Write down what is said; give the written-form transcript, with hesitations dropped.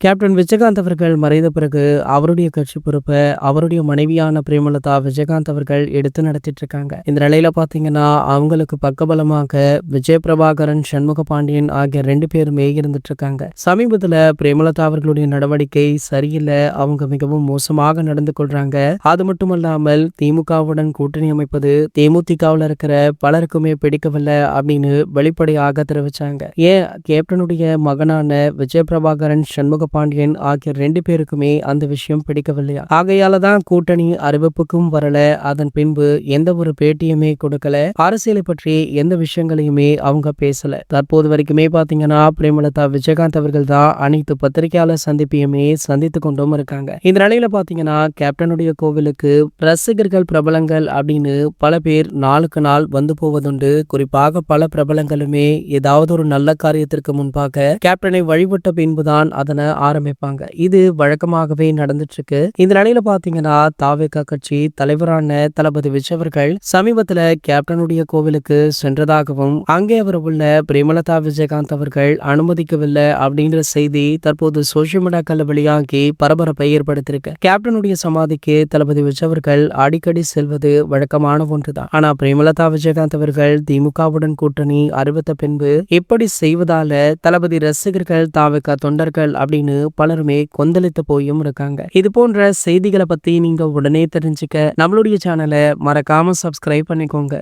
Captain Vijayakanth அவர்கள் மறைந்த பிறகு அவருடைய கட்சி பொறுப்பை அவருடைய மனைவியான பிரேமலதா விஜயகாந்த் அவர்கள் எடுத்து நடத்திட்டு இருக்காங்க. இந்த நிலையில பாத்தீங்கன்னா அவங்களுக்கு பக்கபலமாக விஜய பிரபாகரன், சண்முக பாண்டியன் ஆகிய 2 பேருமே இருந்துட்டு இருக்காங்க. சமீபத்துல பிரேமலதா அவர்களுடைய நடவடிக்கை சரியில்லை, அவங்க மிகவும் மோசமாக நடந்து கொள்றாங்க. அது மட்டுமல்லாமல் திமுகவுடன் கூட்டணி அமைப்பது தேமுதிகவில் இருக்கிற பலருக்குமே பிடிக்கவில்லை அப்படின்னு வெளிப்படையாக தெரிவிச்சாங்க. ஏன் கேப்டனுடைய மகனான விஜய பிரபாகரன், சண்முக பாண்டியன் ஆகிய 2 பேருக்குமே அந்த விஷயம் பிடிக்கவில்லையா? ஆகையாலதான் கூட்டணி அறிவிப்புக்கும் வரல, அதன் பின்பு எந்த ஒரு பேட்டியுமே கொடுக்கல, அரசியலை பற்றி எந்த விஷயங்களையுமே அவங்க பேசல. தற்போது வரைக்குமே பாத்தீங்கன்னா பிரேமலதா விஜயகாந்த் அவர்கள் தான் அனைத்து பத்திரிகையாளர் சந்திப்பையுமே சந்தித்து கொண்டும் இருக்காங்க. இந்த நிலையில பாத்தீங்கன்னா கேப்டனுடைய கோவிலுக்கு ரசிகர்கள், பிரபலங்கள் அப்படின்னு பல பேர் நாளுக்கு நாள் வந்து போவதுண்டு. குறிப்பாக பல பிரபலங்களுமே ஏதாவது ஒரு நல்ல காரியத்திற்கு முன்பாக கேப்டனை வழிபட்ட பின்புதான் அதனை ஆரம்பிப்பாங்க. இது வழக்கமாகவே நடந்துட்டு இருக்கு. இந்த நிலையில பாத்தீங்கன்னா தாவேகா கட்சி தலைவரான தளபதி விஜய் அவர்கள் சமீபத்துல கேப்டனுடைய கோவிலுக்கு சென்றதாகவும் அங்கே அவர் உள்ள பிரேமலதா விஜயகாந்த் அவர்கள் அனுமதிக்கவில்லை அப்படின்ற செய்தி தற்போது சோசியல் மீடியாக்கள் வெளியாகி பரபரப்பை ஏற்படுத்தியிருக்கு. கேப்டனுடைய சமாதிக்கு தளபதி விஜய் அவர்கள் அடிக்கடி செல்வது வழக்கமான ஒன்றுதான். ஆனா பிரேமலதா விஜயகாந்த் அவர்கள் திமுகவுடன் கூட்டணி அறிவித்த பின்பு இப்படி செய்வதால தளபதி ரசிகர்கள், தாவேகா தொண்டர்கள் அப்படின்னு பலருமே கொந்தளித்து போயும் இருக்காங்க. இது போன்ற செய்திகளை பத்தி நீங்க உடனே தெரிஞ்சுக்க நம்மளுடைய சேனலை மறக்காம சப்ஸ்கிரைப் பண்ணிக்கோங்க.